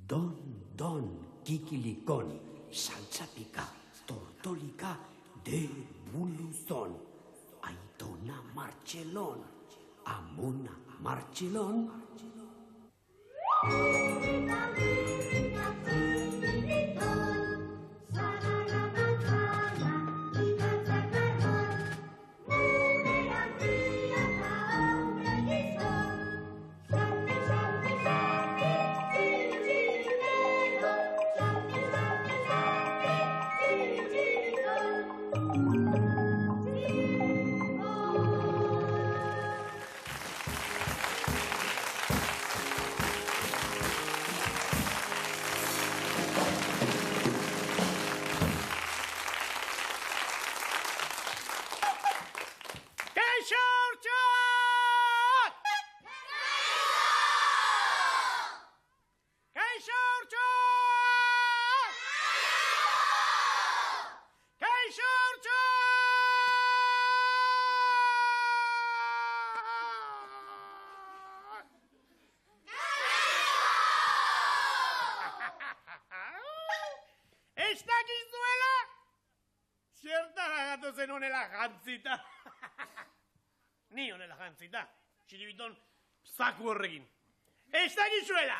Don, kikilikon, saltzapika, tortolika, de buluzon, aitona martxelon, amona martxelon. Zen honela jantzita. Ni honela jantzita. Txiribiton zaku horrekin. Ez dakizuela!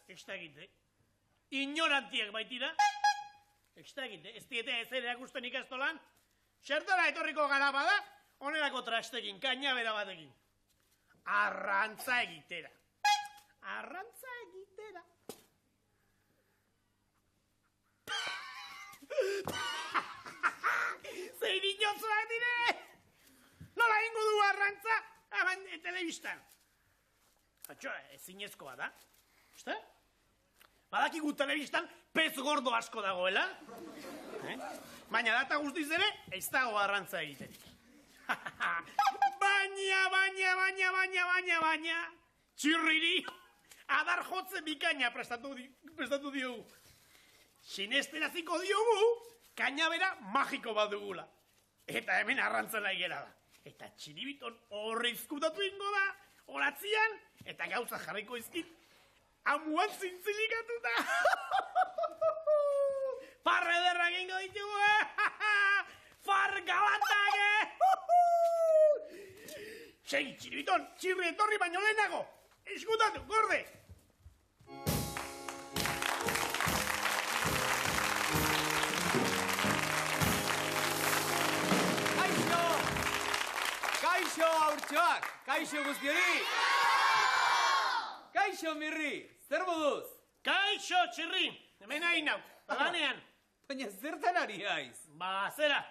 Ez dakite. Ignorantiak baitira. Ez dakite. Ez diete ez ere akusten ikastolan. Zertara etorriko gara bada, honelako trastekin, kainabera batekin. Arrantza egitera. Arrantza egitera. Zein inotzoak dire! Nola ingo du arrantza? Aban, telebistan. Atxo, ezinezkoa da. Uste? Badakigu telebistan pez gordo asko dagoela. Baina data guztiz ere, ez dago arrantza egiterik. Baina, txirriri, adar jotze bikaina prestatu diogu. Sinesteraziko diogu, kainabera magiko bat dugula. Eta hemen arrantzela igera da. Eta txiribiton horre izkutatu ingo da, horatzian, eta gauza jarriko izkit, amuan zintzilikatuta. Farre derrak ingo ditugu, far gabatak, Segi, txiribiton, txirri etorri baino lehenago. Eskutatu, gorde. Kaixo, haurtxoak! Kaixo guztiori! Kaixo, mirri! Zer moduz? Kaixo, txirri! Hemen hain nauk, lanean. Baina zertan ari haiz? Ba, zera.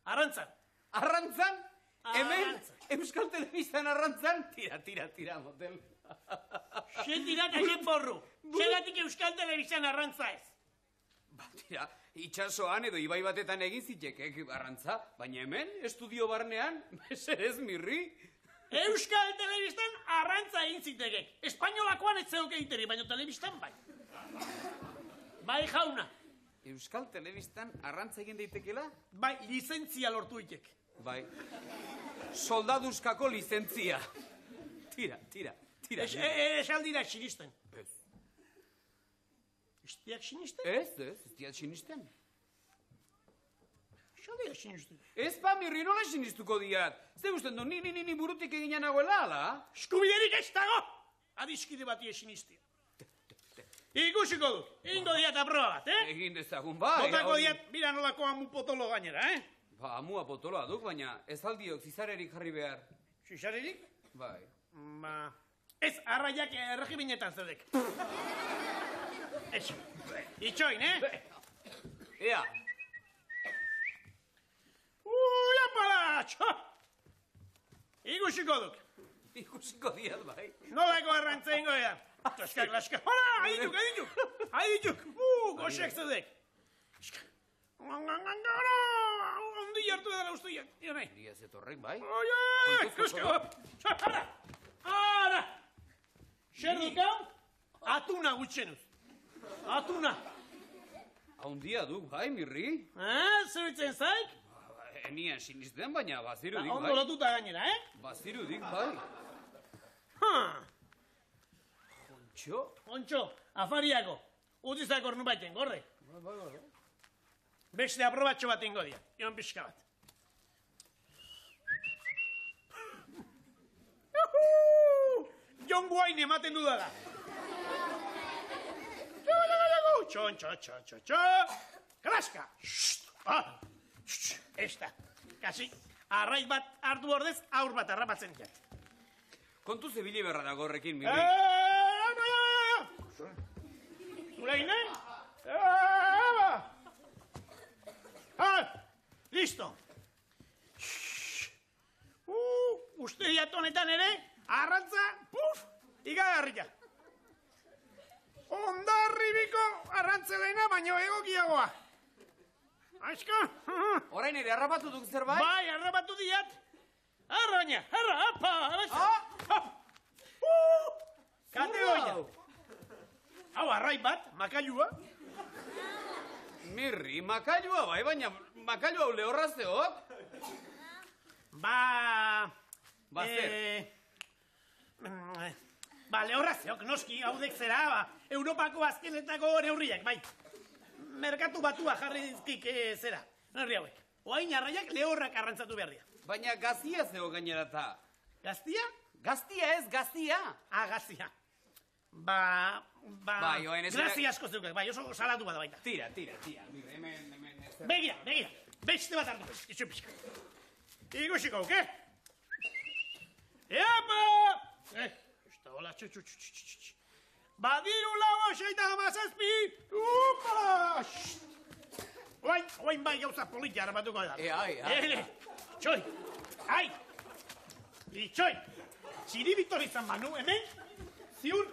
Arrantzan. Arrantzan? Hemen? Euskal Telebistan arrantzan? Tira, motel. Xe tira eta xe porru. Xegatik Euskal Telebistan arrantza ez. Ba, tira, itxasoan edo ibai batetan egin zitekek arrantza, baina hemen, estudio barnean, mesedez mirri. Euskal Telebistan arrantza egin zitekek. Espainolakoan ez zeuk egiteri, baina telebistan bai. Bai, jauna. Euskal Telebistan arrantza egin daitekela? Bai, lizentzia lortu itek. Bai. Soldaduzkako lizentzia. Tira. Esaldira sinisten. Ez. Estiak sinisten? Ez diat sinisten. Esaldira sinisten. Ez pa, mirri, nola sinistuko diat? Ze usten du, ni burutik egina nagoela, ala? Eskubiderik ez dago! Adiskide bati sinistia. Ikusiko duk, egingo diat aproba bat, Egin dezagun, bai. Botako diat, bira nolako amu potolo gainera, Ba, amua potoloa duk, baina ez aldiok zizarerik jarri behar. Zizarerik? Bai. Ba, ez, arraiak erregimenetan zedek. Ez, itxoin, Ea. Apala, txo! Ikusiko duk. Ikusiko diat, bai. Nolako arrantza ingo edan. Toskak, laska. Hola, haidituk. Goxek zedek. Ondi jartu edala ustuiak. Dia zetorrek, bai. Ara! Xerdukau, atuna gutxenuz. Atuna. Haundia duk, bai, mirri. Zeruitzen zaik? Enian sinisten, baina bazirudik, bai. Ondo lotuta gainera, Bazirudik, bai. Ontxo, afariako. Utzizak ornu baiten, gorde. Beste aprobatxo bat ingo dia, ion pixka bat. Jon guain ematen dudala. Txon, Klaska! Esta. Kasi, arraiz bat hartu ordez, aur bat harrapatzen jat. Kontu zebili berra dago horrekin, Mirri. Zuleine? Listo. Uste diatonetan ere, arrantza, puf, ikagarrika. Ondarribiko arrantzelena baino egokiagoa. Aizko? Orain ere, harrapatu duk zerbait? Bai, harrapatu diat. Arra baina, apa, kate goia. Hau, arrai bat, makailua. Mirri, makailua bai, baina makailua hau lehorra zeok? Zer? Lehorra zeok, noski, haudek zera, Europako azkenetako neurriak, bai. Merkatu batua jarri dizkik zera, neurri hauek. Oain arraiak lehorrak arrantzatu behar dira. Baina gazia zeo gainerata. Gaztia? Gaztia ez, gazia. Gazia. Bai, oain ez... Grazia asko zeukak, bai, oso salatu bat baita. Tira, Mirri, hemen... Begira, beste bat hartu, itxu pixka. Ikusiko, ke? Eapa! Esta hola, Badiru lau oseita hamazazpi! Upa! Oain bai gauza politia harrapatuko da. Txoi! Ai! Itxoi! Txiribiton izan manu, hemen, ziur,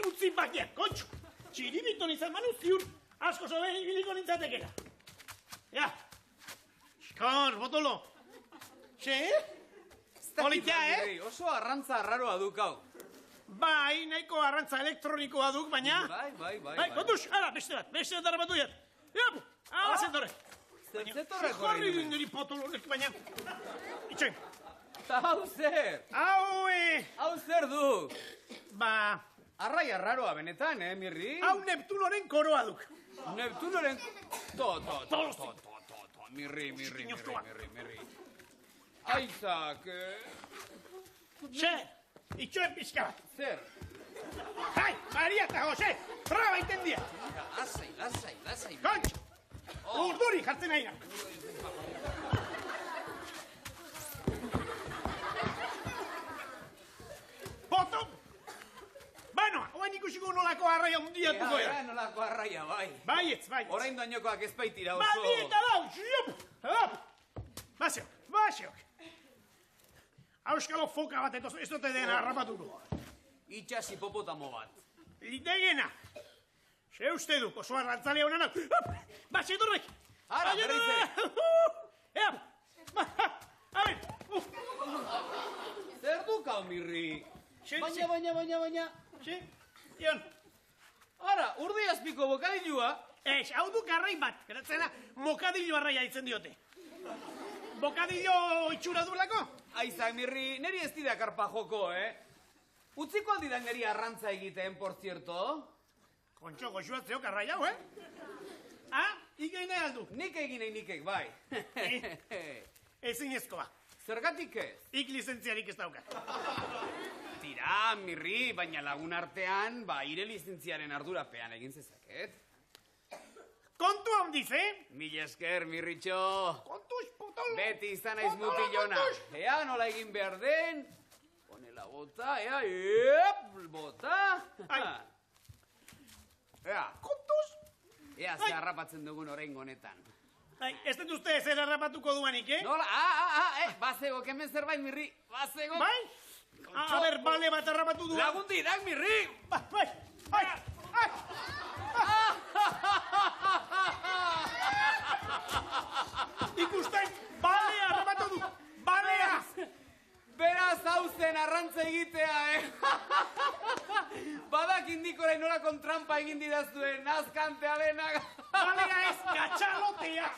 utzi bakiak, kontxu! Txiribiton izan manu, ziur, asko zobe ibiliko nintzatekera. Ja! Skor, botolo! Xe? Politia, Oso arrantza arraroa dukau. Bai, nahiko arrantza elektronikoa duk, baina... Bai. Kontuz, ara, beste bat harrapatu jat. Iapu, zentorre. Zentorreko Jorri duen niri potolonek, baina... Itxoin. Ta hau zer? Hau, zer du? Arrai arraroa benetan, Mirri? Hau Neptunoren koroa duk. Neptunoren... Mirri. Aizak... Zer, itxoen pixka bat. Zer? Hai, Maria eta Jose, traba iten dia. Lasai. Kontx, urduri jartzen aina. Poto! Bueno, oain ikusiko nolako arraia hundiatuko ya. Nolako arraia, bai. Baietz. Orain doinokoak ez baitira oso. Badieta lau, Basiok. Auskalo foka bat, ez dute dena harrapatuko. Itxas hipopotamo bat. Litegena. Ze uste duk, oso arrantzalea honanak. Basetorrek. Ara, berrize. A ver. Zer dukau, Mirri? Baina. Xe, Ion. Ara, urdi azpiko bokadilua. Ez, hau duk arrai bat. Geratzena, mokadillo arraia ditzen diote. Bokadillo itxura durlako? Aizak, Mirri, neri ez dira karpa joko, Utziko aldidan neri arrantza egiten, por cierto? Kontxo, goxuat zeok arrai hau, Ikein alduk. Nik egin, bai. Ezin ezkoa. Zergatik ez? Ik lizentziarik ez daukat. Tira, Mirri, baina lagun artean, ire lizentziaren ardurapean egin zezaket. Kontu handiz, Mila esker, Mirritxo. Kontuz, potolo. Beti izan aiz mutilona. Ea, nola egin behar den. Ponela bota, bota. Ea. Kontuz. Ea, ze harrapatzen dugun orain honetan. Ez dut uste zer harrapatuko duanik, Nola, bazego, kemen zerbait, Mirri, bazego. Bai? A ber, bale bat harrapatu duan. Lagundi, dak, Mirri. Bai. Ikusten, balea harrapatu du. Balea. Beraz hau zen arrantza egitea, Badak indikora inora kontrampa egin didazuen, nazkantea denak. Balea ez, gatxalotea.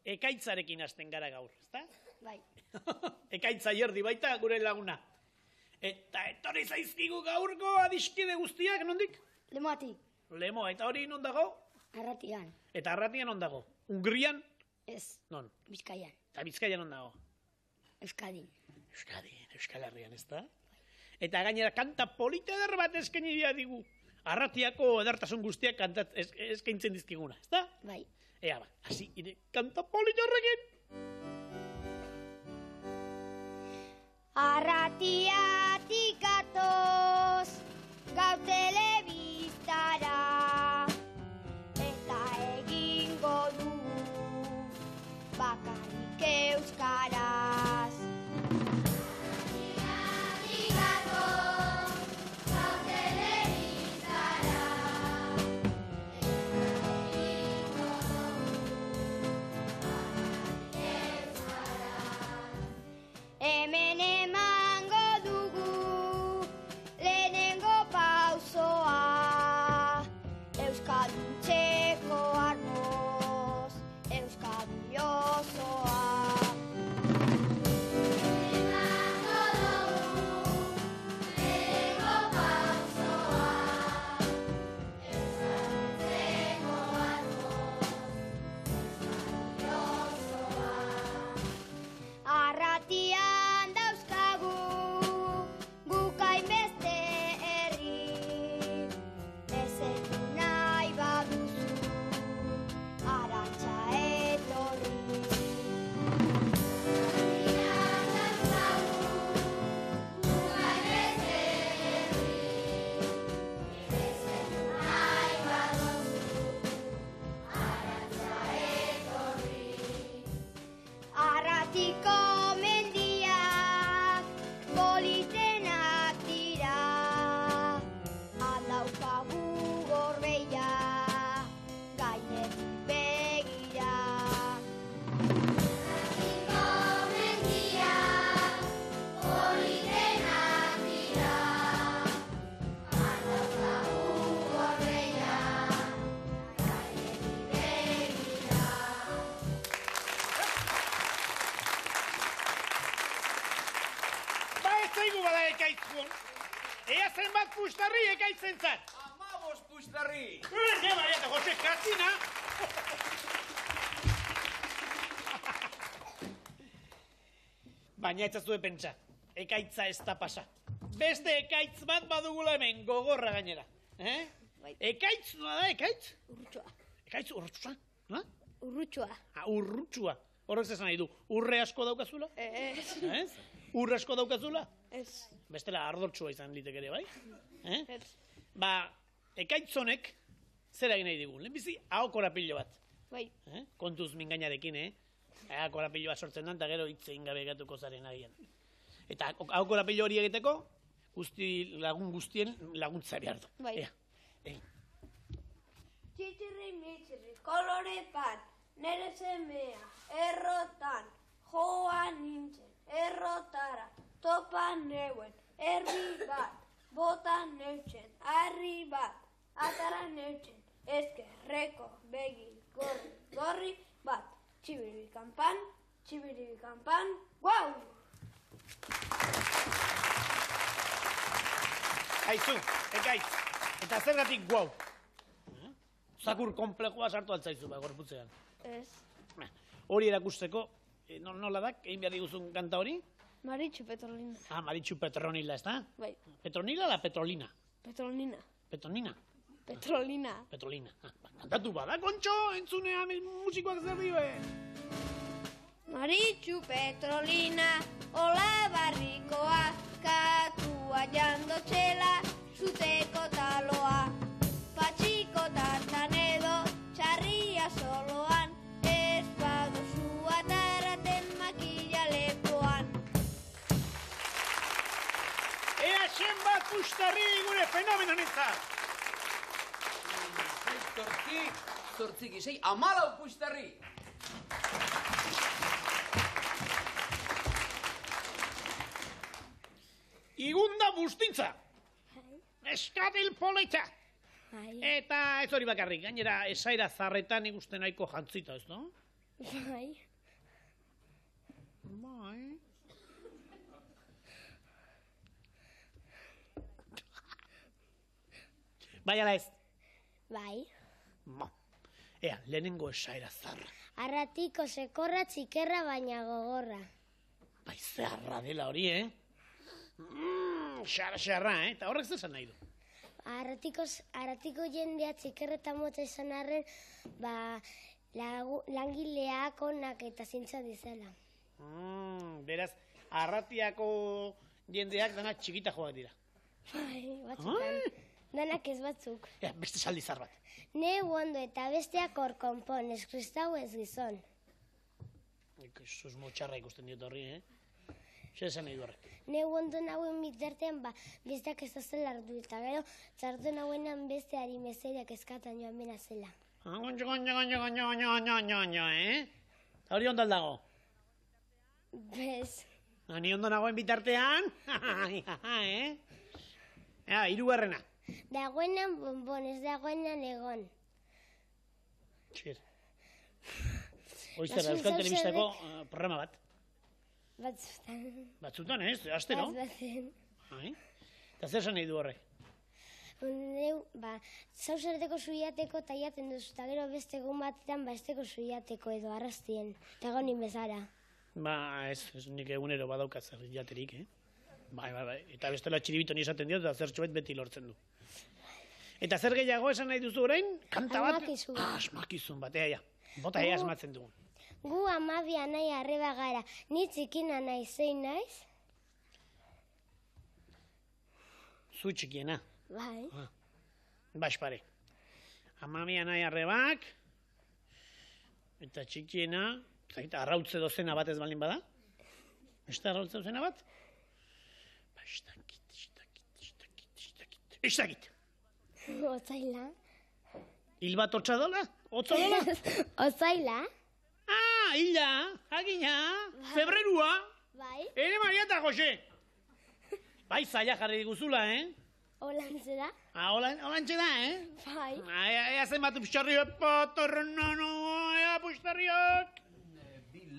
ekaitzarekin hasten gara gaur, ezta? Bai. Ekaitza jerdi baita gure laguna. Eta etorri zaizkigu gaurko adiskide guztiak, nondik? Lemoatik. Lemo, eta hori non dago? Arratian. Eta Arratian non dago? Hungrian? Ez. Non? Bizkaian. Eta Bizkaian non dago? Euskadin. Euskal Herrian, ezta? Eta gainera kanta polita eder bat eskaini digu. Arratiako edertasun guztiak eskaintzen dizkiguna, ezta? Bai. Ea ba, hasi ire kanta polita horrekin. Arratiatik atoz, gau telebistara, eta egingo du bakarrik euskaraz. Arratiatik atoz, gau telebistara, eta egingo du euskaraz. Hemen emango dugu lehenengo pausoa, euskalduntzeko armoz, euskadi osoa. Emango dugu lehenengo pausoa, euskalduntzeko armoz, euskadi osoa. Arratian dauzkagu gukain beste herri, ezen nahi baduzu Arantxa etorri. Arratian dauzkagu gukain beste herri, ezen nahi baduzu Arantxa etorri. Arratiko mendiak politenak dira, aldaukagu gorbeia gainetik begira. Arratiko mendiak politenak dira, aldaukagu gorbeia gainetik begira. Ba ez zaigu bada ekaitzun. Ea zenbat pustarri ekaitzen zan. 15 pustarri! Ja, bai, eta Jose Katzina. Baina ez zazue pentsa, ekaitza ez da pasa. Beste ekaitz bat badugula hemen, gogorra gainera. Bai. Ekaitz nola da, ekaitz? Urrutsua. Ekaitz urrutsua? No? Urrutsua. Urrutsua. Horrek zesan nahi du, urre asko daukazula? Ez. Ez? Urre asko daukazula? Ez. Bestela ardortsua izan litek ere, bai? Ez. Ba, ekaitz honek, zer egin nahi digun? Lehenbizi, hau korapilo bat. Bai. Kontuz mingainarekin, hau korapilo bat sortzen da, eta gero hitzein gabe gatuko zaren agian. Eta hau korapilo hori egiteko, lagun guztien laguntza behar du. Bai. Ea, egin. Txitxirri mitxirri, kolore bat, nere semea, errotan, joan nintzen, errotara, topan neuen, herri bat, botan neutzen, harri bat, atara neutzen, ezkerreko begi gorri, gorri bat, txibiri kanpan, guau! Aizu, ekaitz, eta zergatik guau? Zakur komplexua sartu altzaizu, gorputzean. Ez. Hori erakusteko, nola dak, egin behar diguzun kanta hori? Maritxu Petrolina. Maritxu Petronila, ez da? Bai. Petronila la Petrolina? Petrolina. Petronina? Petrolina. Petrolina. Kantatu bada, kontxo, entzunean musikoak zer dioen. Maritxu Petrolina, hola barrikoa, katua jando txela, zuteko taloa. Patxiko tartan edo, txarria soloan, espado zua taraten makila lepoan. Ea zenbat pustarri gure fenomenonetza! Zortzik, 14 pustarri! Igunda bustintza! Eskatil polita! Eta ez hori bakarrik, gainera esaira zarretan ikusten nahiko jantzita, ez no? Bai. Bai. Bai ala ez? Bai. Ea, lehenengo esaera zarra. Arratiko sekorra txikerra baina gogorra. Bai, zeharra dela hori, Xarra, Eta horrek zesan nahi du. Arratiko jendea txikerra eta motza izan arren, langileak onak eta zintza dizela. Beraz, arratiako jendeak danak txikita joak dira. Bai, batzutan. Danak ez batzuk. Ea, beste saldi zar bat. Neu ondo eta besteak hor konpon, ez kristau ez gizon. Susmo txarra ikusten diot horri, Zer esan nahi du horrek? Neu ondo nauen bitartean, besteak ez da zela hartu, eta gero, txartu nauenan besteari meseriak eskatan joan bena zela. Hori ondo aldago? Bez. Ni ondo nagoen bitartean? Hirugarrena. Dagoenan bonbon, ez dagoenan egon. Txir. Oiztera, Euskal Telebistako programa bat. Batzutan. Batzutan, ez? Astero? Batzutan. Eta zer esan nahi du horrek? Neu, zauzerteko zuiateko taiaten duzu, eta gero beste egun batetan besteko zuiateko edo arrastien. Eta gonin bezala. Ez nik egunero badaukat zer jaterik, Bai. Eta bestela txiribito ni esaten diot, eta zertxoet beti lortzen du. Eta zer gehiago esan nahi duzu orain? Kanta bat? Asmakizun. Asmakizun bat, ea. Bota ea asmatzen dugun. Gu amabia nahi arreba gara, ni txikina nahi zein naiz? Zu txikiena. Bai. Baspare. Amabia nahi arrebak, eta txikiena, arrautze dozena bat ez balin bada? Beste arrautze dozena bat? Istakit. Otzaila. Hil bat hotza dola? Hotza dola? Otzaila. Hila, agina, febrerua. Bai. Ere Maria eta Jose. Bai, zaila jarri diguzula, Holantzera. Holantxe da, Bai. Ea zenbat upxarriok, ea puxtarriok.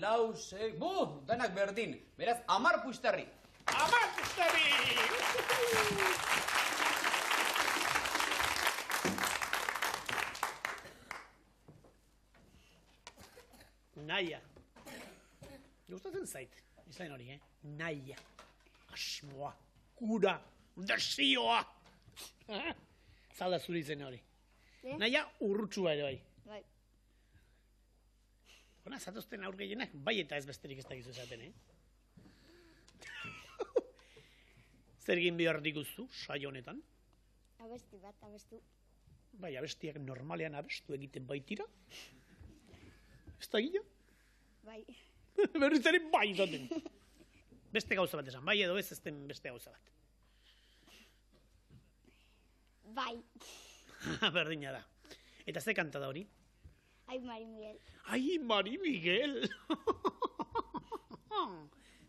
2, 4, 6, danak berdin. Beraz, 10 puxtarri. 10 puxtarri! Naia. Gustatzen zait, izan hori, Naia. Asmoa, kura, desioa. Zalda zuri izen hori. Naia urrutsua ere bai. Bai. Hona, zatozten aur gehienak, bai eta ez besterik ez dakizu esaten, Zer egin behar diguztu, saio honetan? Abesti bat, abestu. Bai, abestiak normalean abestu egiten baitira. Ez da gila? Bai. Berriz ere bai izaten. Beste gauza bat esan, bai edo ez den beste gauza bat. Bai. Berdina da. Eta ze kanta da hori? Ai, Mari Miguel. Ai, Mari Miguel!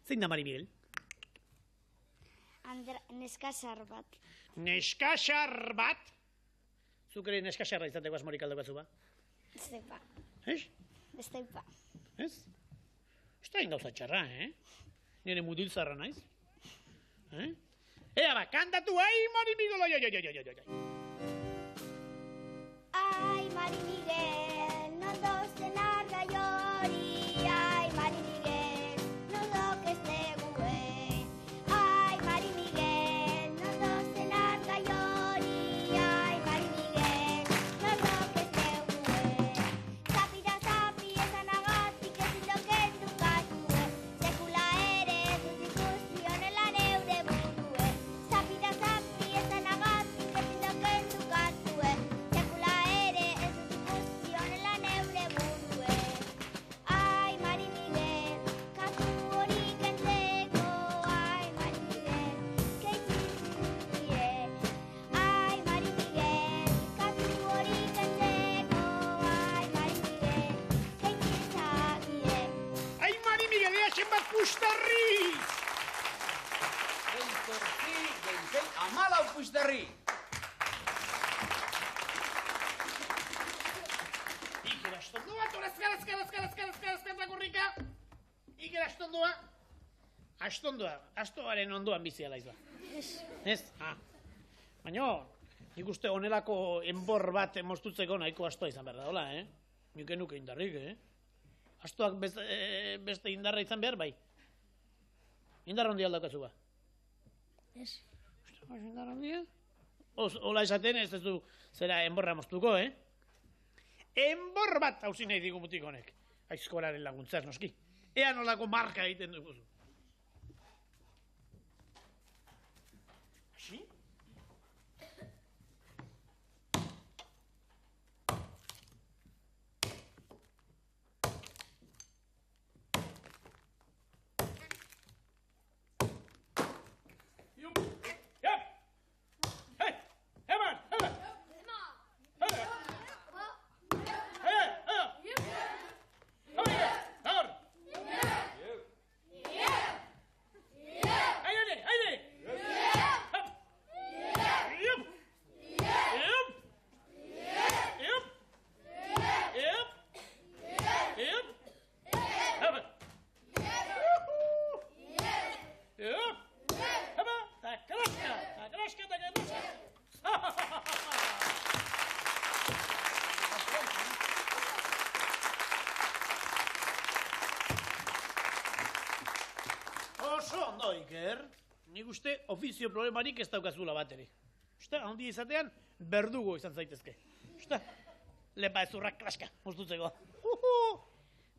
Zein da Mari Miguel? Neskasar bat. Neskasar bat? Zuk ere neskasarra izateko asmorik aldaukazu ba? Zepa. Ez? Bestepa. Ez? Ez da ingauza txarra, Nire mutil zarra naiz. Ea ba, kantatu, ai, Mari Miguel, ai. Ai, Mari Miguel, non dozen arda jori, ai, Mari Miguel, non dokeste guen. Ai, Mari Miguel, non dozen arda jori, ai, Mari Miguel, non dokeste guen. Zapita zapi esan agatik ezin dokendu katuen, sekula ere ez dut ikusi honela neure buruen. Zapita zapi esan agatik ezin dokendu katuen, sekula ere ez dut ikusi honela neure buruen. Ai, Mari Miguel, katu hori kentzeko, ai, Mari Miguel, keitzizie. Ai, Mari Miguel, katu hori kentzeko, ai, Mari Miguel, keitzizakie. Ai, Mari Miguel, ea zenbat pustarriz! 14 puxtarri. Ikera, estondo bat, horazkara. astoaren ondoan bizi alaiz ba. Ez? Baina, nik uste honelako enbor bat moztutzeko nahiko astoa izan behar da, hola, Nik nuke indarrik, Astoak beste indarra izan behar, bai. Indar handia aldaukazu ba. Ez. Indar handia? Hola esaten ez du zera enborra moztuko, Enbor bat hauzi nahi digu mutik honek. Aizkoraren laguntzaz, noski. Ea nolako marka egiten dugu. Asi? Iker, nik uste ofizio problemarik ez daukazula bat ere. Usta, handi izatean, berdugo izan zaitezke. Usta, lepa ezurrak klaska, moztutzeko.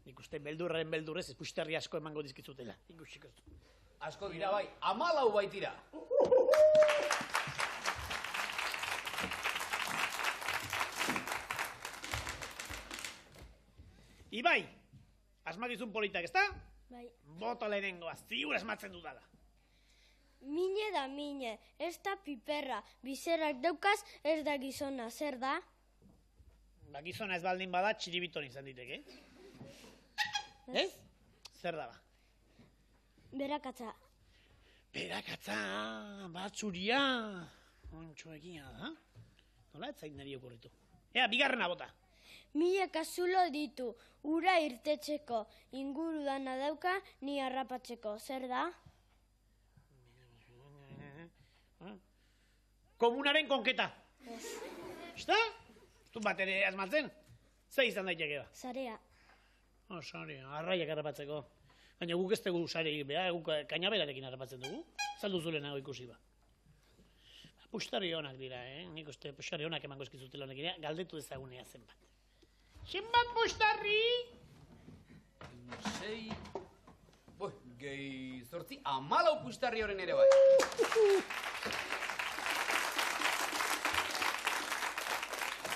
Nik uste beldurraren beldurrez, pusterri asko emango dizkizutela. Ikusiko. Asko dira bai, 14 baitira. Ibai, asmakizun politak, ezta? Bai. Bota lehenengoa, ziur asmatzen dudala. Mine da mine, ez da piperra, bizerak daukaz ez da gizona, zer da? Ba, gizona ez baldin bada, txiribiton izan diteke. Ez? Zer da ba? Berakatza. Berakatza, batzuria. Ontxo egia da. Nola ez zain nari okurritu. Ea, bigarrena bota. Mila kazulo ditu, ura irtetzeko, inguru dana dauka, ni harrapatzeko, zer da? Komunaren konketa. Esta? Tu bat ere asmatzen? Ze izan daiteke ba? Sarea. Sarea, arraiak harrapatzeko. Baina guk ez dugu sare behar, guk kainaberarekin harrapatzen dugu. Zaldu zulenago ikusi ba. Pustari honak dira, Nik uste pustari honak emango eskizutela honekin, galdetu ezagunea zenbat. Zenbat pustarri? 6... gehi 8, 14 pustarri horren ere bai.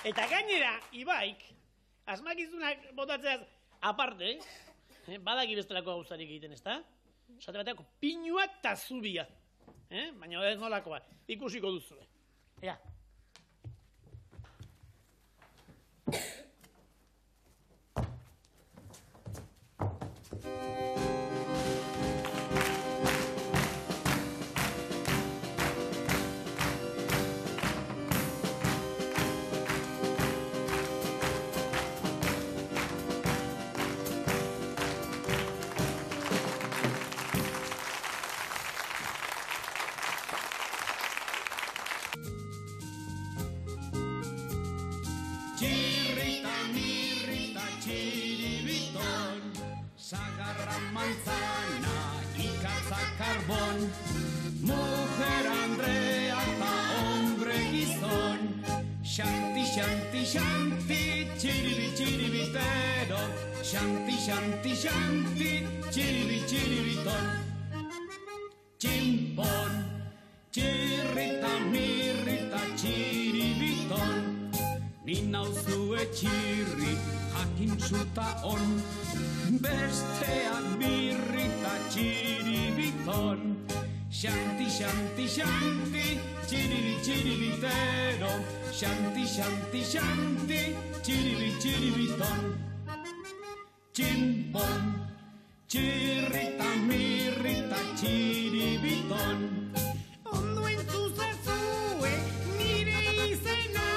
Eta gainera, Ibaik, asmakizunak botatzeaz aparte, badaki bestelako gauzarik egiten, ezta? Esate bateako, pinua eta zubia. Baina ez nolako bat, ikusiko duzue. Ea. Manzana, ikatza karbon, mujer Andrea eta hombre gizon. Shanti, shanti, shanti, txiribi, txiribitero. Shanti, shanti, shanti, txiribi, txiribiton. Tximpon, txirrita, mirrita, txiribiton. Ni nauzue txirri, jakin zuta on. Besteak mirrita txiribiton. Shanti, shanti, shanti, txiribi, txiribitero. Shanti, shanti, shanti, txiribi, txiribiton. Tximpon, txirrita, mirrita, txiribiton. Ondo entzuzazue, nire izena,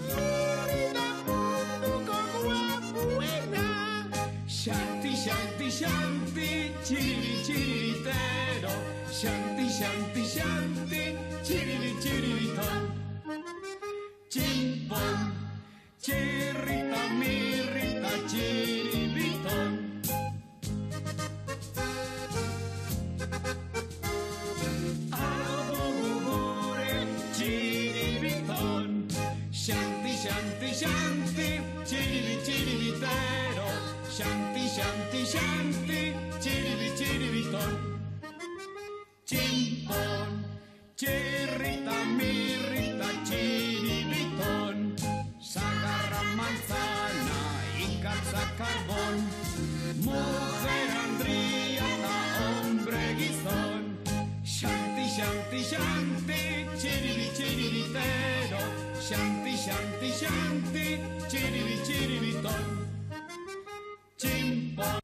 nire da munduko guapuena. Shanti, shanti. Shanti, shanti, chiriri, chiriritero. Shanti, shanti, shanti, chiriri, chiriritón. Chimpón, chirrita, mirrita, chiribitón. Abogure, chiribitón. Shanti, shanti, shanti, chiribi, chiribitero. Shanti, shanti, shanti, chiribi, chiribitón. Chimpón, chirrita, mirrita, chiribitón. Sagarra manzana y calza carbón. Mujer andriata, hombre guisón. Shanti, shanti, shanti, chiribi, chiribitero. Shanti, shanti, shanti, chiribi, chiribitón. Chimpón.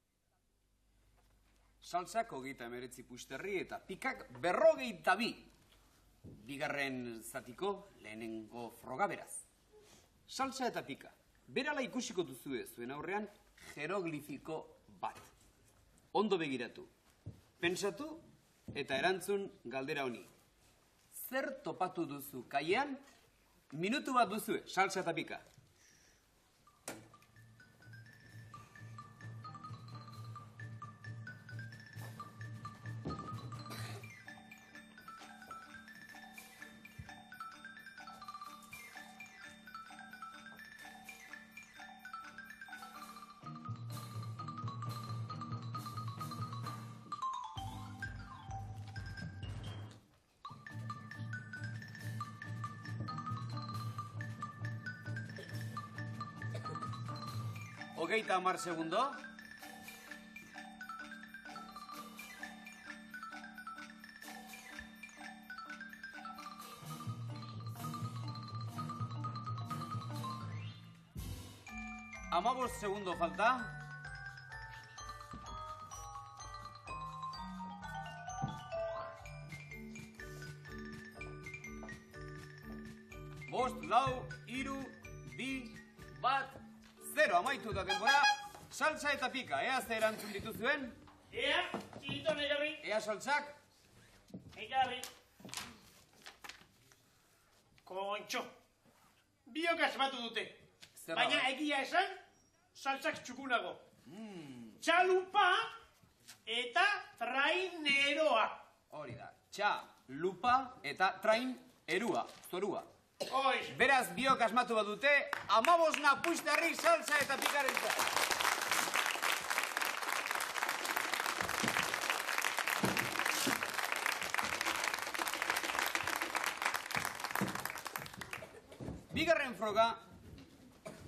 Salsak 39 pusterri eta pikak 52. Bigarren zatiko lehenengo froga beraz. Salsa eta pika. Berala ikusiko duzue zuen aurrean jeroglifiko bat. Ondo begiratu. Pentsatu eta erantzun galdera honi. Zer topatu duzu kaian? Minutu bat duzue, salsa eta pika. Hogeita 10 segundo. Amabos segundo falta. Bost, lau, iru, bi, bat, 0 amaitu da denbora. Salsa eta pika, ea ze erantzun dituzuen? Ea, txiliton egarri. Ea saltsak? Egarri. Kontxo. Biok asmatu dute. Zer Baina da? egia esan, saltsak txukunago. Txalupa eta traineroa. Hori da, txa, lupa eta train erua, zorua. Hoiz. Beraz, biok asmatu badute, 15 pusterri salsa eta pikarentza. Bigarren froga,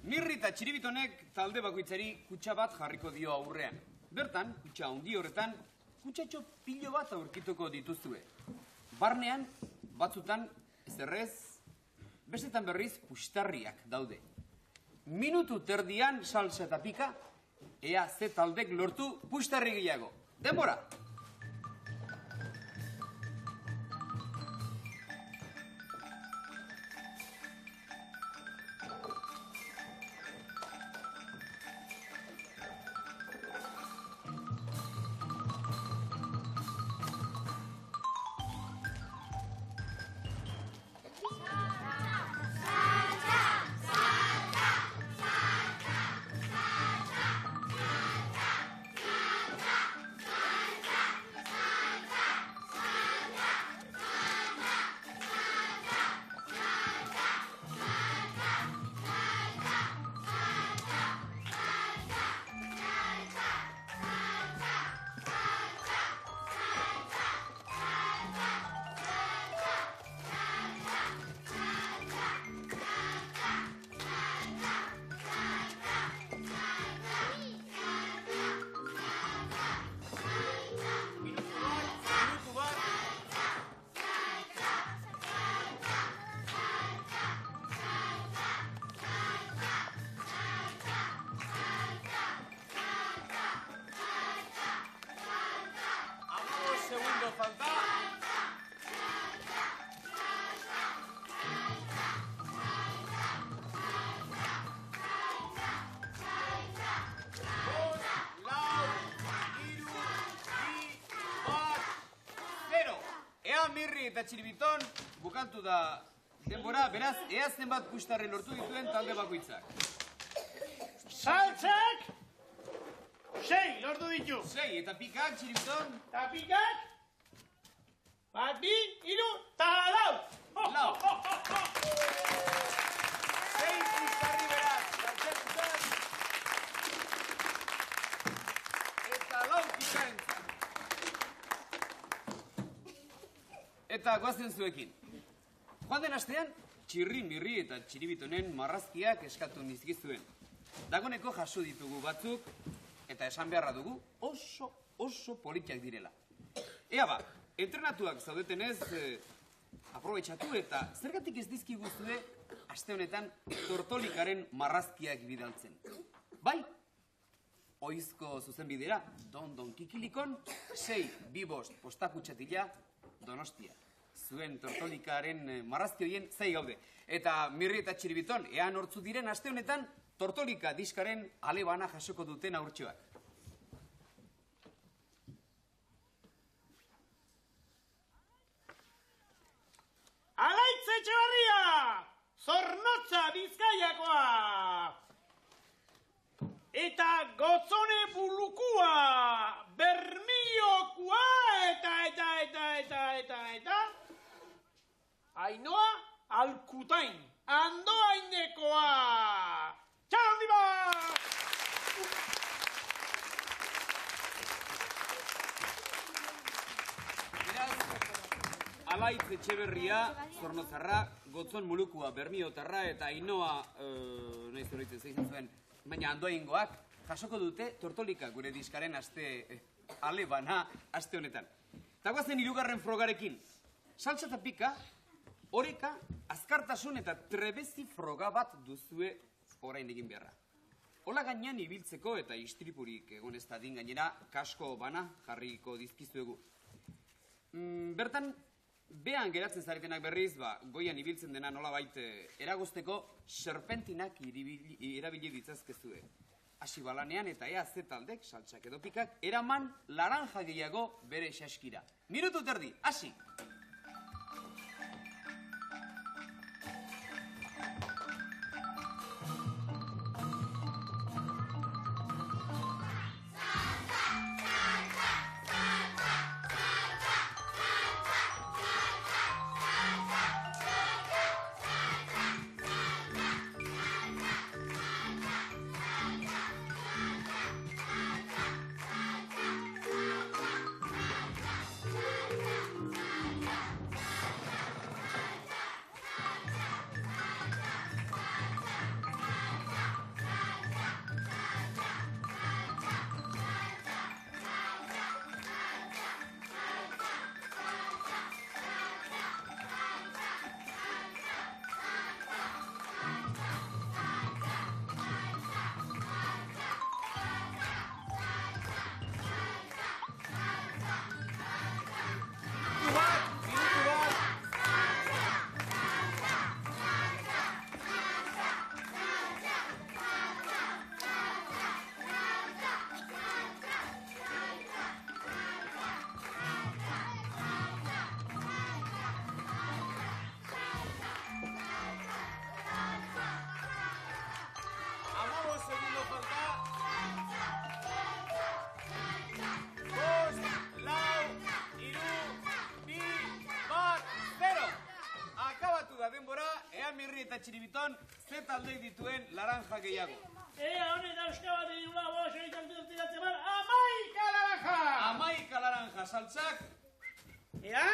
Mirri eta Txiribitonek talde bakoitzari kutxa bat jarriko dio aurrean. Bertan, kutxa handi horretan, kutsatxo pilo bat aurkituko dituzue. Barnean, batzutan zerrez, bestetan berriz puxtarriak daude. Minutu terdian salsa eta pika, ea ze taldek lortu puxtarri gehiago. Denbora! Mirri eta Txiribiton, bukatu da denbora, beraz, ea zenbat puxtarri lortu dituen talde bakoitzak. Saltzak, 6 lortu ditu. 6, eta pikak, Txiribiton? Eta pikak, 1, 2, 3, eta lau. Lau. 6 puxtarri beraz, Saltxatutan. Eta lau pikaentzat. Eta goazen zuekin. Joan den astean, Txirri, Mirri eta Txiribitonen marrazkiak eskatu nizkizuen. Dagoneko jaso ditugu batzuk, eta esan beharra dugu oso politiak direla. Ea ba, entrenatuak zaudetenez, aprobetxatu eta zergatik ez dizkiguzue aste honetan tortolikaren marrazkiak bidaltzen. Bai, oizko zuzenbidera, Don Kikilikon, 625 postakutxatila Donostia. Zuen tortolikaren marrazki horien zai gaude. Eta Mirri eta Txiribiton, ea nortzu diren aste honetan tortolika diskaren alebana jasoko duten aurtxoak. Alaitz Etxebarria, Zornotza Bizkaiakoa. Eta Gotzone Bulukua, Bermiokoa, eta Ainoa Alkutain, Andoainekoa. Txau, handi bat! Alaitz Etxeberria, Zornotzarra, Gotzon Mulukua, Bermiotarra eta Ainoa, nahiz horitzen zeitzen zuen, baina Andoaingoak jasoko dute tortolika gure diskaren alebana aste honetan. Eta guazen hirugarren frogarekin. Saltza eta pika, oreka, azkartasun eta trebezi froga bat duzue orain egin beharra. Hola gainean ibiltzeko eta istripurik egon ez dadin gainera kasko bana jarriko dizkizuegu. Bertan, behan geratzen zaretenak berriz, goian ibiltzen dena nolabait eragozteko serpentinak erabili ditzazkezue. Hasi balanean eta ea ze taldek, saltsak edo pikak, eraman laranja gehiago bere xaskira. Minutu terdi, hasi! Mirri eta Txiribiton, ze taldeik dituen laranja gehiago. Ea, honet auskaba dirula boso ikaltiratzen bar, 11 laranja! 11 laranja, saltzak. Ea?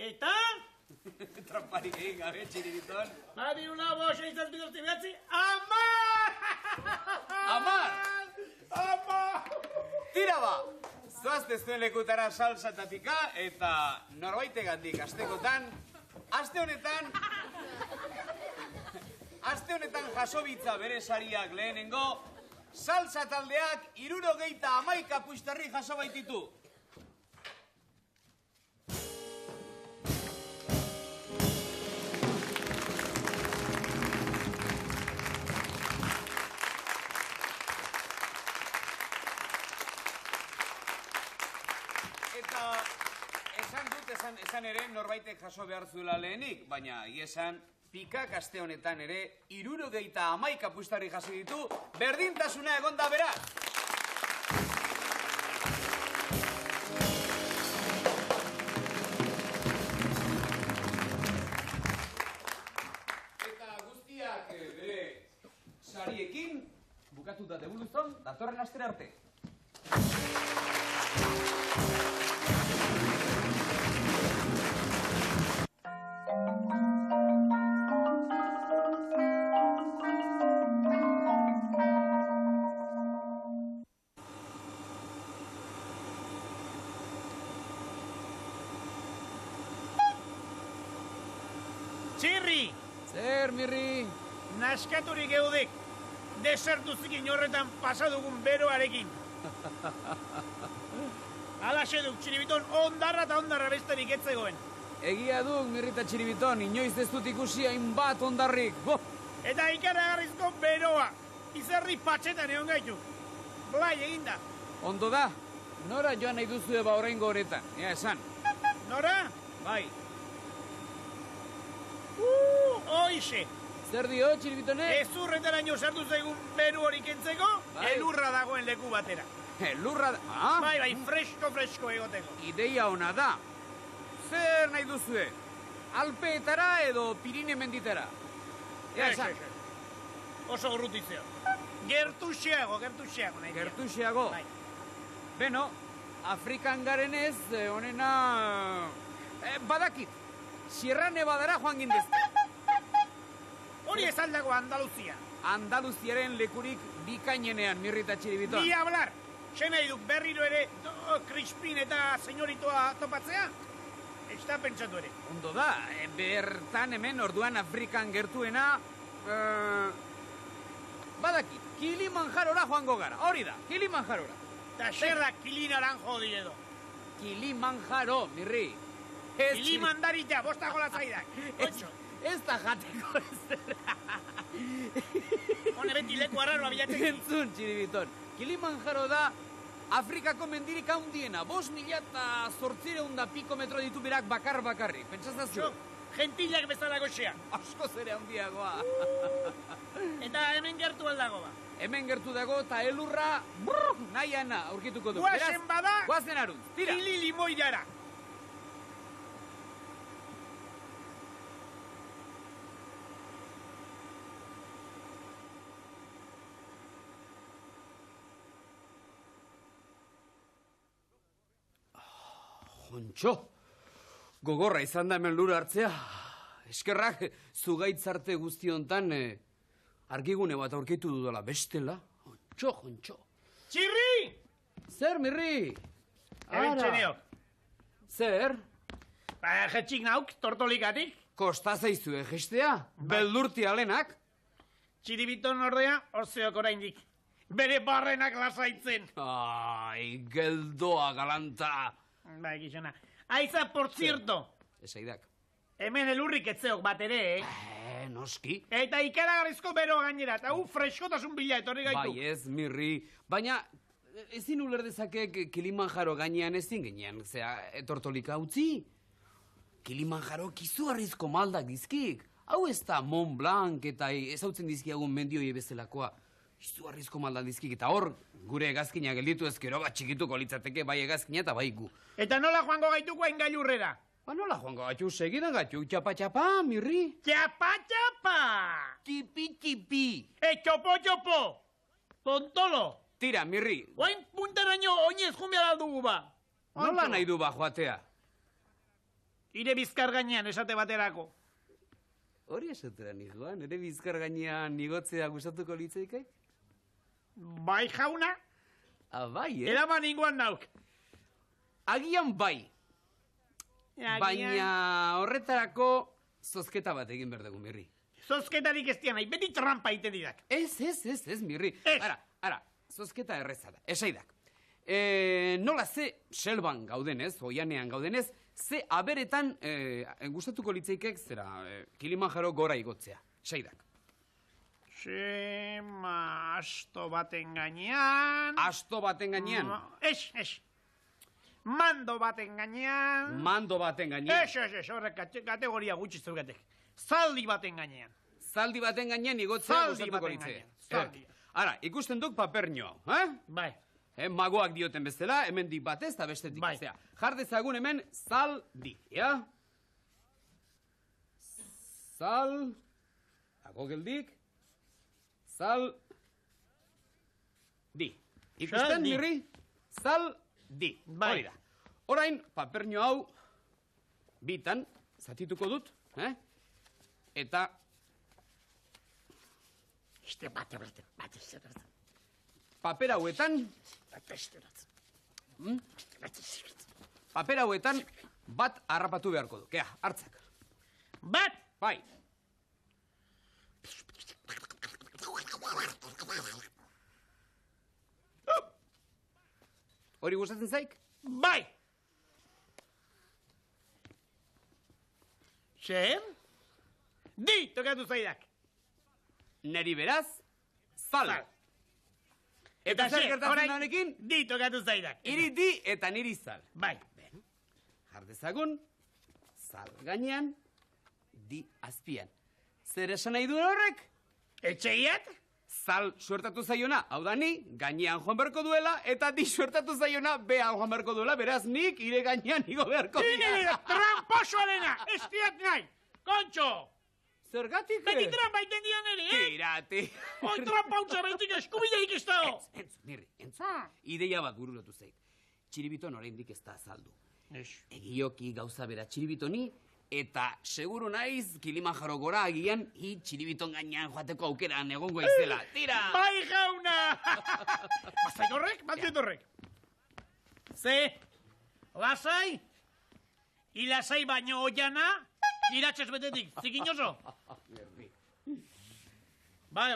Eta? Tramparik egin gabe, Txiribiton. Badirula boso ikaltiratzen behatzi, 10! Tira ba! Zoazte zuen lekutara salsa eta pika, eta norbait-egandik astekotan, aste honetan jasobitza bere sariak lehenengo, salsa taldeak 71 puxtarri jaso baititu. Esan dut, esan ere norbaitek jaso behar zuela lehenik, baina esan Pikak aste honetan ere 71 apustari jaso ditu, berdintasuna egonda beraz. Eta guztiak bere sariekin bukatu da debuluzon, datorren astera arte. Txirri, Zer, Mirri? naskaturik eudek, desertuzik inorretan pasadugun beroarekin. Alaxe duk, Txiribiton, ondarra eta ondarra besterik etzegoen. Egia duk, Mirri eta Txiribiton, inoiz ez dut ikusi hainbat ondarrik. Bo! Eta ikaragarrizko beroa, izerri patxetan egon gaitu. Blai eginda. Ondo da, nora joan nahi duzue ba oraingo horetan, ea esan. Nora? Bai, Hoixe, zer dio, Txiribitonek? ezurretaraino sartu zaigun beru hori kentzeko, Bai. elurra dagoen leku batera. Lurra da... Ah, Bai, fresko egoteko. ideia ona da. Zer nahi duzue? Alpeetara edo Pirine menditara? Ea esan, Oso urrutitzeo. Gertuxeago nahi dira. gertuxeago. Bai. Beno, Afrikan garenez, honena... badakit, Sierra Nevadara joan gindezte. Hori ez aldago Andaluzia. Andaluziaren lekurik bikainenean, Mirri eta Txiribiton. Ni hablar. Xe nahi duk berriro ere Crispin eta senyoritoa topatzea? Ez da pentsatu ere. Ondo da, bertan hemen orduan Afrikan gertuena... badakit, Kilimanjarora joango gara, hori da, Kilimanjarora. Ta xerra kilinaran jodi edo. Kilimanjaro, Mirri. Ez Kilimandarita, bosta gola zaidak. Ez da jateko ez. Hone beti leku arraroa bilatzen. Entzun, Txiribiton. Kilimanjaro da Afrikako mendirik handiena. 5.800 piko metro ditu berak bakarrik. Pentsazazu? Jo, gentilak bezala goxea. Askoz ere handiagoa. Eta hemen gertu aldago ba. Hemen gertu dago eta elurra nahiana aurkituko du. Guazen bada, guazen aruntz, tira. Kili limoiara. Jontxo, gogorra izan da hemen lura hartzea. Eskerrak, zugaitzarte guztiontan argigune bat aurkitu dudala bestela. Jontxo. Txirri! Zer, Mirri? Hemen txeneok. Zer? Ba, jetxik nauk, tortolikatik. Kosta zaizue gestea? Beldurti alenak? Txiribiton ordea, orzeok oraindik. Bere barrenak lasaitzen. Ai, geldoa galanta. Ba, egizena. Aiza, por cierto, Esaidak. hemen elurrik etzeok bat ere, Noski. Eta ikaragarrizko beroa gainera, eta freskotasun bila etorri gaitu. Bai ez, Mirri. Baina, ezin uler dezakek Kilimanjaro gainean ezin ginean, zera, tortolika utzi. Kilimanjaro izugarrizko maldak dizkik. Hau ez da Mont Blanc eta ezautzen dizkiagun mendioi bezalakoa. Izugarrizko maldak dizkik, eta hor, gure hegazkina gelditu ezkero bat txikituko litzateke bai hegazkina eta bai gu. Eta nola joango gaituko hain gailurrera? Ba nola joango gaitu, segidan gaitu, txapa-txapa, Mirri. Txapa-txapa! Tipi-tipi. Txopo-txopo! Tontolo! Tira, Mirri, Oain puntaraino oinez jumbea aldugu ba. nola nahi du ba joatea? Ire bizkar gainean esate baterako. Hori esatera nijoan, ere bizkar gainean nigotzea gustatuko litzaikek? Bai jauna, Bai, eraman ingoan nauk. Agian bai, Agian, baina horretarako zozketa bat egin behar dugu, Mirri. Zozketarik ez nahi, beti trampa ite didak. Ez, Mirri. Ez. Ara, zozketa erreza da, esaidak. Nola ze selban gaudenez, oianean gaudenez, ze aberetan gustatuko litzaikek zera Kilimanjaro gora igotzea, esaidak. Asto baten gainean... Asto baten gainean. Ez. Mando baten gainean. Mando baten gainean. Ez, horrek kategoria gutxi zeugatek. Zaldi baten gainean. Zaldi baten gainean igotzea Zaldi gustatuko baten litze. gainean, zaldi. Ara, ikusten duk papernio, eh? Bai. Magoak dioten bezala, hemendik batez eta bestetik Bai. bestea. Jar dezagun hemen zaldi, ja? Zal... Hago geldik... Zal... Di. Ikusten, Zaldi. mirri? Zaldi. Bai. Hori da. Orain, papernio hau bitan zatituko dut, eh? Eta Este bate. paper hauetan, paper hauetan bat harrapatu beharko du. Kea, hartzak. Bat! Bai. Hori gustatzen zaik? Bai! Zer? Di, tokatu zaidak. Neri beraz, zal. Zal. Eta zer zer, gertatzen orain, da honekin? Di, tokatu zaidak. Iri di eta niri zal. Bai. Jar dezagun, zal gainean, di azpian. Zer esan nahi duen horrek? Etxegiat? Zal suertatu zaiona, hau da ni, gainean joan beharko duela, eta di suertatu zaiona, behan joan beharko duela, beraz nik ire gainean igo beharko Nire, tramposoarena, ez diat nahi. Kontxo! Zergatik? Beti trampa iten dian ere, eh? Tirati. Hoi trampautza baitik eskubideik ez dago. Entzun, nirri, entzun. Ideia bat bururatu zait. Txiribiton oraindik ez da azaldu. Egioki gauza bera txiribitoni, eta seguru naiz Kilimanjaro gora agian hi txiribiton gainean joateko aukeran egongo izela. Tira! Bai jauna! Bazait horrek, bazait horrek. Ze, lasai, ilasai baino oiana, iratxez betetik, zikin oso. Bai.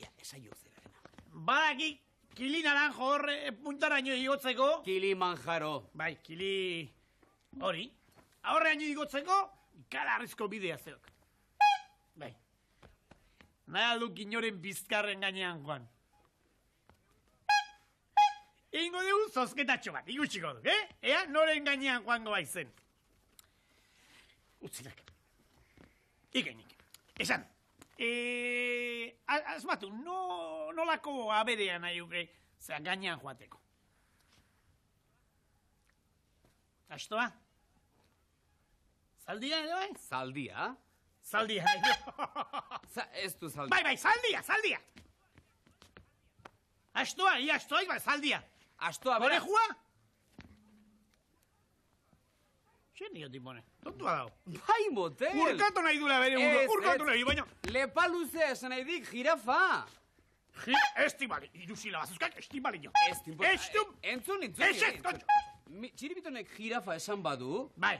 Ja, esaio zerarena. Badaki, kili naranjo horre puntaraino igotzeko. Kilimanjaro. Bai, kili hori. Horreaino igotzeko, ikalarrizko bidea zeok. Bai. Nahi alduk inoren bizkarren gainean joan. Egingo dugu zozketatxo bat, ikusiko duk, eh? Ea, noren gainean joango baizen. Utzinak. Ikainik. Esan. Asmatu, nolako aberea nahi uke, zera gainean joateko. Astoa? Zaldia, ere bai? Zaldia? Zaldia, Ez du zaldia. Bai, zaldia! Astoa, bai, zaldia. Astoa, Bere bera. jua? Zer nio tipone? Tontua dago. Bai, motel. Urkatu nahi dula bere Ez, urkatu ez. nahi, baina... Lepa luzea esan nahi dik, jirafa. Estibali, irusila bazuzkak, estibali jo. Entzun. Ez, kontxo. Txiribitonek jirafa esan badu, Bai.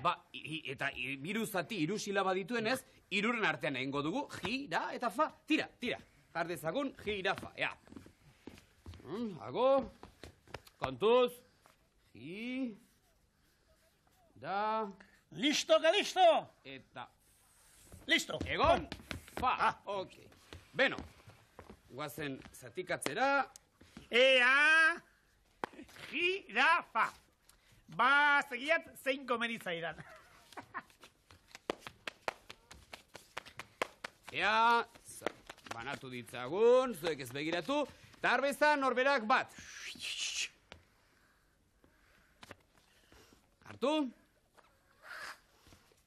Eta hiru zati irusila badituenez, hiruren artean egingo dugu, jira eta fa. Tira. Jar dezagun, jirafa, ja. Hago, kontuz, Listo, que listo. eta Listo. egon, fa. Ok. Beno, guazen zatikatzera, Ea, jirafa. Ba, segiat, zein komeni zaidan. ea, banatu ditzagun, zuek ez begiratu, eta arbeza norberak bat. Hartu.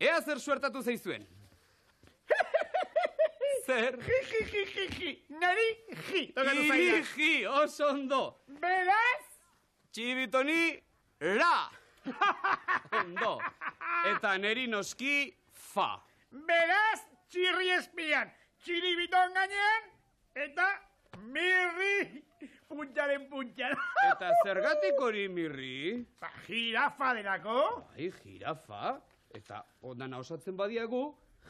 Ea zer suertatu zaizuen. Zer? Ji. Nari, ji. Tokatu zaidan. Ji, oso ondo. Beraz? Txiribitoni, ra. Ondo. Eta neri noski, fa. Beraz, txirri espian. Txiribiton gainean, eta mirri puntxaren puntxan. Eta zergatik hori mirri? Jirafa delako. Bai, jirafa. Eta ondana osatzen badiagu,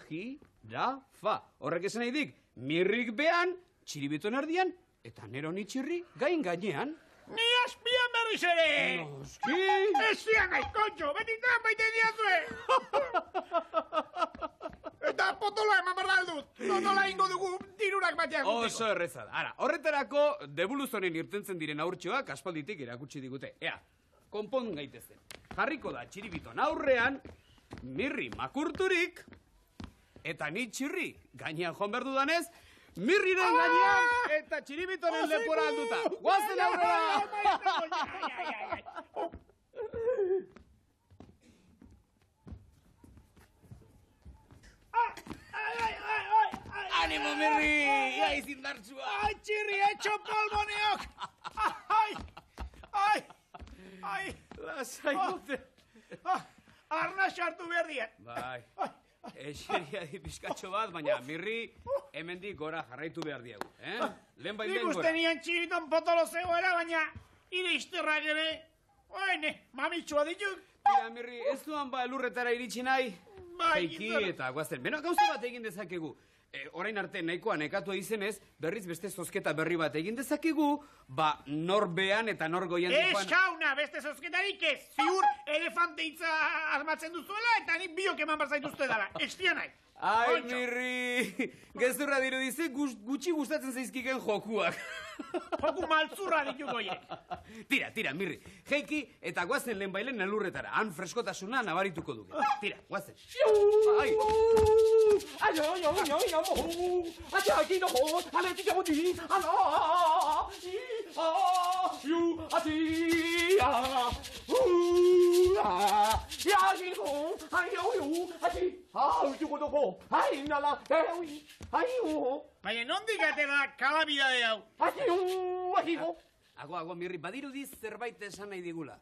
jirafa. Horrek esan nahi dik, mirrik behan, txiribiton erdian, eta nero ni txirri gain gainean. Ni aspian berriz ere. Noski. Ez zian nahi, kontxo, beti trampa iten diazue. Eta potola eman behar dut. Nola ingo dugu dirurak batean guteko. Oso erreza da. Ara, horretarako debuluzonen irtentzen diren aurtxoak aspalditik erakutsi digute. Ea, konpon gaitezen. Jarriko da txiribiton aurrean, Mirri makurturik, eta ni txirri gainean joan behar dudanez, Mirriren gainean eta txiribitonen lepora handuta. Guazen aurrera! ¡Ánimo, Mirri! ¡Ya izindartsua! Ai, txirri, etxo polmoneok! Ai! Lasai dute. Arna sartu behar diat. Bai, eseria di pizkatxo bat, baina Mirri hemendik gora jarraitu behar diagu, Lehen bain Nik den uste gora. nian txiriton potolo zegoela, baina ire izterrak ere, mamitxua dituk. Tira, Mirri, ez duan ba elurretara iritsi nahi? Bai, Jaiki gizona. eta guazten. Beno, gauza bat egin dezakegu. Orain arte nahikoa nekatua izenez, berriz beste zozketa berri bat egin dezakegu, ba norbean eta norgoian Ez jauna, beste zozketarik ez. Ziur elefante hitza asmatzen duzuela, eta nik biok eman barzaituzte dara. Estia nahi. Ai, Kontxo. Mirri, gezurra dirudize gutxi gustatzen zaizkiken jokuak. Joku maltzurra dituk goiek. Tira, Mirri, jeiki eta guazen lehen bailen elurretara, han freskotasuna nabarituko dugu. Tira, guazen. Ai, Baina nondik atera kalabidade hau? Ago, Mirri, badirudiz zerbait esan nahi digula.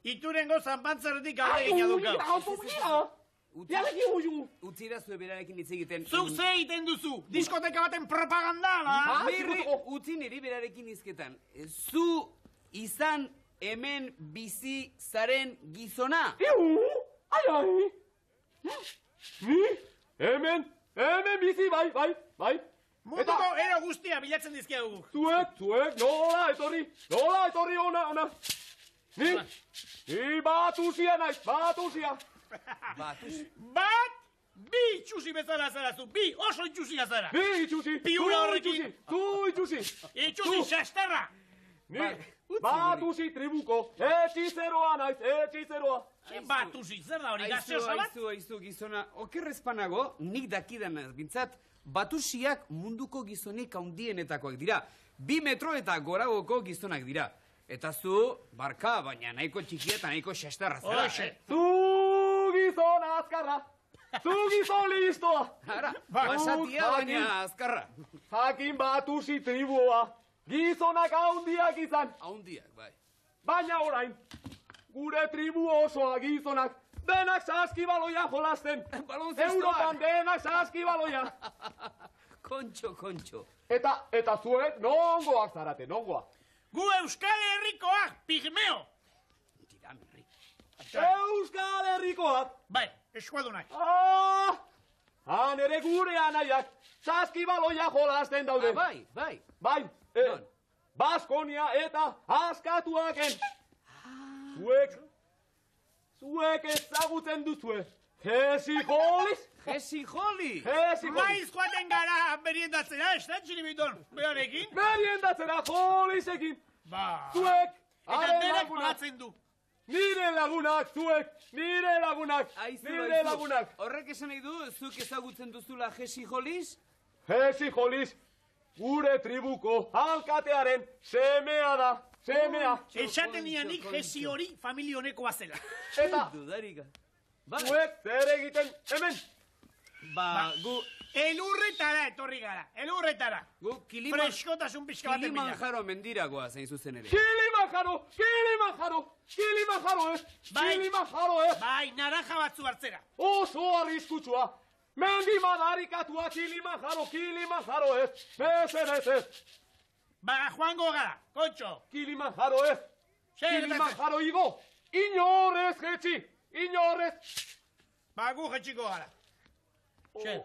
Iturengo zanpantzaretik alde egin dukau. Utzi da zue berarekin hitz egiten. Zuk ze egiten duzu? Diskoteka baten propaganda, ba? Mirri, utzi niri berarekin hizketan. Zu izan hemen bizi zaren gizona. Hemen bizi, bai. Munduko ero guztia bilatzen dizkiagu. Zuek, nola etorri ona. Ni batusia naiz, batusia. Bat, bi itxusi bezala zarazu, bi oso itxusia zara. Bi itxusi, Piura horrekin. tu itxusi. Itxusi xastarra. Ni batusi tribuko, etxizeroa naiz, etxizeroa. Batusi, zer da hori, gaseosa bat? Aizu, gizona, okerrezpanago, nik dakidanaz, bintzat, batusiak munduko gizonik handienetakoak dira. 2 metro eta goragoko gizonak dira. Eta zu, barka, baina nahiko txikia eta nahiko xastarra zara. Hoxe. Zu gizon azkarra, zu gizon listoa. Ara, basatia baina azkarra. Jakin batusi tribua, gizonak handiak izan. Haundiak, bai. Baina orain, gure tribu osoa gizonak, denak saskibaloia jolasten. Baloncestoak. Europan denak saskibaloia. Kontxo. Eta zuek nongoak zarate, nongoak. Gu Euskal Herrikoak, pigmeo. Tira, Mirri. Euskal Herrikoak. Bai, eskuadunak. Han ere gure anaiak, saskibaloia jolasten daude. Bai. Bai, Non? Baskonia eta askatuaken. Zuek ezagutzen duzue. Jesi Jolis? Jesi Joli! Maiz joaten gara meriendatzera, ez da, txiribiton, berarekin? Meriendatzera Jolisekin. Ba. Zuek, Eta haren denak lagunak. pagatzen du. Nire lagunak, zuek, nire lagunak. Nire lagunak. Horrek esan nahi du, zuk ezagutzen duzula Jesi Jolis? Jesi Jolis, gure tribuko alkatearen semea da. Semea. Esaten nianik jesi hori familia honekoa zela. Eta Dudarika. Bai. zuek zer egiten hemen. Ba, gu Elurretara etorri gara, elurretara. gu Freskotasun pixka baten bila. Kilimanjaro mendiragoa zein zuzen ere. Kilimanjaro ez. Bai. Kilimanjaro ez. Bai, naranja batzu hartzera. Oso arriskutsua. Mendi madarikatua Kilimanjaro ez. Mesedez ez. Ba, joango gara, kontxo. Kilimanjaro ez. Zer Kilimanjaro igo. Inorrez jetxi. Inorrez. Ba, gu jetxiko gara. Zer.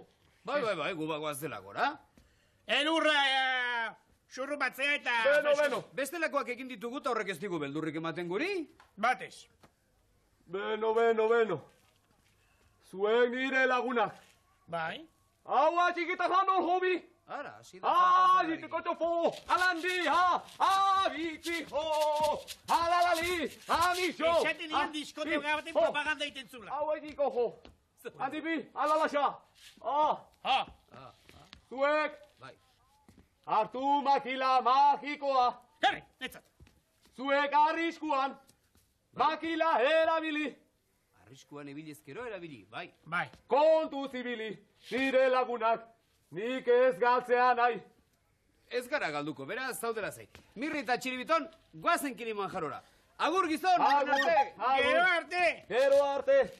Bai, gu bagoaz dela gora. Elurra, xurrupatzea eta... Beno. Bestelakoak egin ditugu eta horrek ez digu beldurrik ematen guri. Batez. Beno. Zuek nire lagunak. Bai. Hau txikita zanol hobi. Ara, hasi da. Ditiko txofo. Alandi, bitxi, ho. Alalali. Amixo! Esaten dian diskoteka baten propaganda egiten zula. Hau egiko, jo. Handibi, alalaxa. Ha, Zuek, Bai. hartu makila magikoa. herri, netzat. Zuek arriskuan, makila erabili. Arriskuan ibilezkero erabili, bai. Bai. Kontu zibili, nire lagunak, nik ez galtzea nahi. Ez gara galduko, beraz, zaudela zait. Mirri eta Txiribiton, guazen Kilimanjarora. Agur gizon, Agur, arte! Gero arte! Gero arte.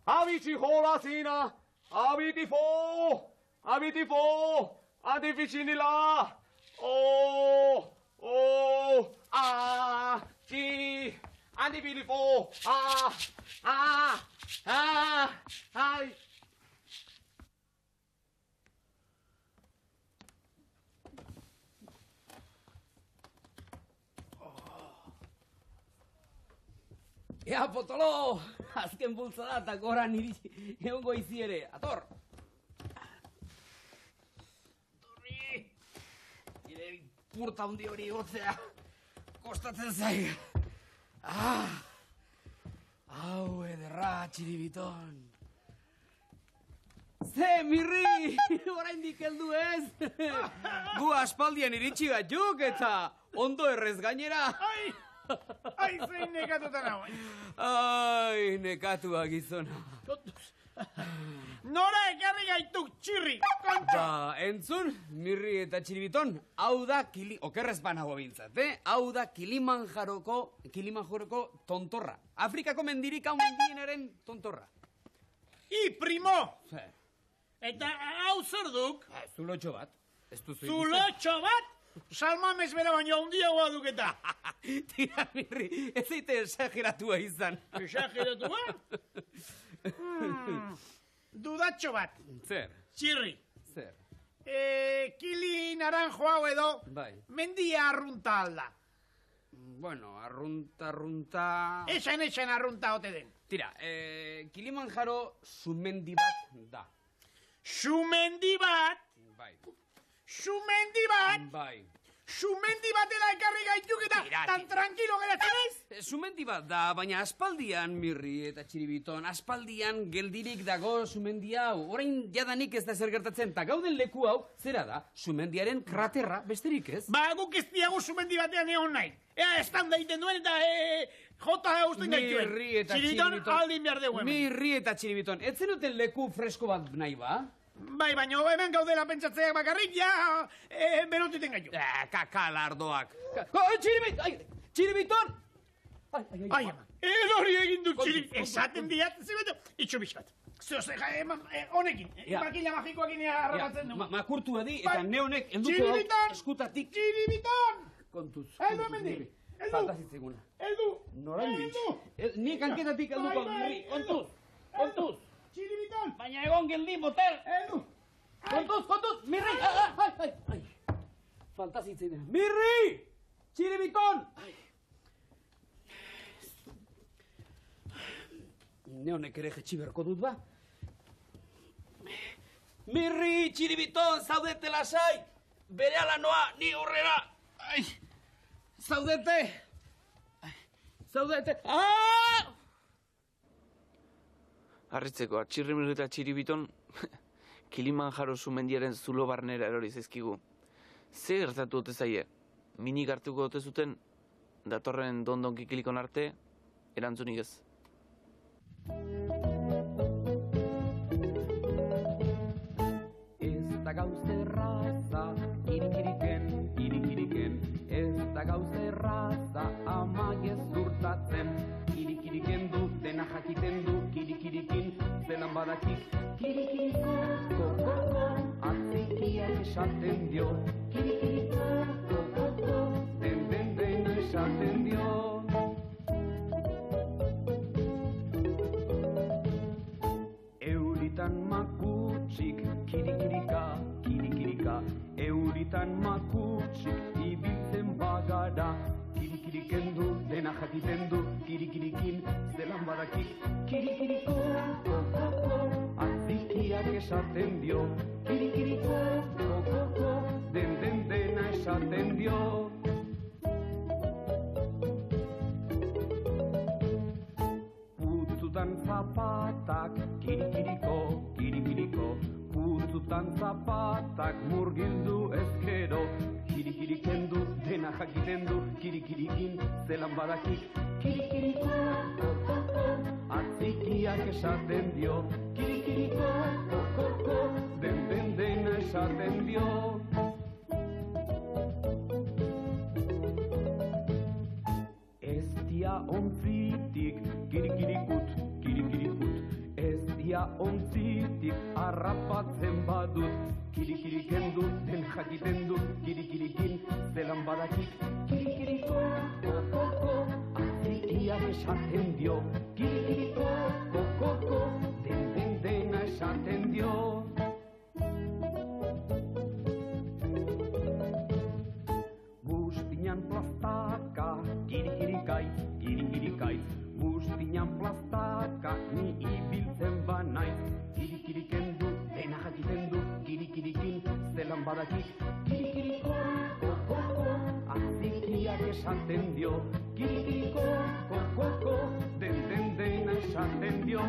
Abitsi jolazina, abitifo, antificinila. Chi, antibilifo, ai. Ea, potolo! Azken bultzada eta goran egongo izi ere. Ator! Torri! Nire purta hundi hori gotzea. Kostatzen zai. Hau ederra, Txiribiton. Ze, Mirri! Oraindik heldu ez? Gu aspaldian iritsi gatuk eta ondo errez gainera. Ai, zein nekatutan hau. Ai, nekatua gizona. Nora ekarri gaituk, txirri, kontxo. Ba, entzun, Mirri eta Txiribiton, hau da okerrez banago bintzat, Hau da Kilimanjaroko tontorra. Afrikako mendirik handienaren tontorra. I, primo! Eta hau zer duk? Zulotxo bat. Ez duzu Zulotxo bat? Salmamez bera baino handiagoa duketa. Tira, Mirri, ez zaite esageratua izan. Exageratua? Dudatxo bat. Zer? Txirri. Zer? Kili naranjo hau edo, Bai. mendia arrunta alda. Bueno, arrunta... Esan arrunta ote den. Tira, Kilimanjaro sumendi bat da. Sumendi bat, Bai. sumendi bat, Bai. sumendi batera ekarri gaituk eta Tira, tan tranquilo geratzen ez? Sumendi bat da, baina aspaldian, Mirri eta Txiribiton, aspaldian geldirik dago sumendi hau. Orain jadanik ez da zer gertatzen, eta gauden leku hau, zera da, sumendiaren kraterra, besterik ez? Ba, guk ez diagu sumendi batean egon nahi. Ea, estan daiten duen eta jota usten gaituen. Mirri eta Txiribiton aldin behar dugu hemen. Mirri eta Txiribiton, ez zenuten leku fresko bat nahi ba? Bai, baina hemen gaudela pentsatzeak bakarrik, ja, berotiten gaitu. Kakalardoak. Txiribiton! Ai, ama, hori egin duk txiri. Esaten diat, zibetu, itxu bizkat. Zoze, honekin, makila magikoakin harrapatzen du. Makurtu adi, eta Bai. neonek helduko Txiribiton! hau eskutatik. Txiribiton! Kontuz. Heldu hemendik, heldu. Falta zitzeguna. Heldu! Norain Heldu! Nik hanketatik helduko, Bai, Mirri. heldu. Kontuz. Txiribiton! Baina egon geldi, motel. Heldu! Kontuz, Mirri. Ai. Falta zitzeguna. Mirri! Txiribiton! Neonek ere jetxi berko dut ba? Mirri, Txiribiton, zaudete lasai! Berehala noa, ni horrera! Ai, zaudete! Zaudete! Harritzeko, Txirrimirri eta Txiribiton, Kilimanjaro sumendiaren zulo barnera erori zaizkigu. Ze gertatu ote zaie? Minik hartuko ote zuten, datorren dondon kikilikon arte, erantzunik ez. Ez da gauze erraza, kirikiriken, ez da gauze erraza, ama gezurtatzen. Kirikiriken du, dena jakiten du, kirikirikin, zelan badakik. Kirikiriko, koko, atzikiak esaten dio. Kirikiriko, koko, den esaten dio. Euritan makutsik, kirikirika, euritan makutsik, ibiltzen bagara. Kirikiriken du, dena jakiten du, kirikirikin, zelan badakik. Kirikiriko, koko, atzikiak esaten dio. Kirikiriko, koko, dena esaten dio. Putzutan zapatak, kirikiriko, kirikiriko, putzutan zapatak murgildu ezkero, kirikirikendu, dena jakiten du, kirikirikin, zelan badakik, kirikiriko, atzikiak esaten dio, kirikiriko, dena esaten dio. Ez dia ontzitik, kirikirikut, kirikirikut, ez dia ontzitik, harrapatzen badut, kirikirikendu, den jakiten du, kirikirikin, zelan badakik, kirikiriko, atzikiak esaten dio, kirikiriko, dena esaten dio. Bustinan plastaka, kirikirikaitz, kirikirikaitz, bustinan plastaka, ni ibiltzen banaiz, kirikirikendu, dena jakiten du, kirikirikin, zelan badakik, kirikiriko, atzikiak esaten dio, kirikiriko, dena esaten dio.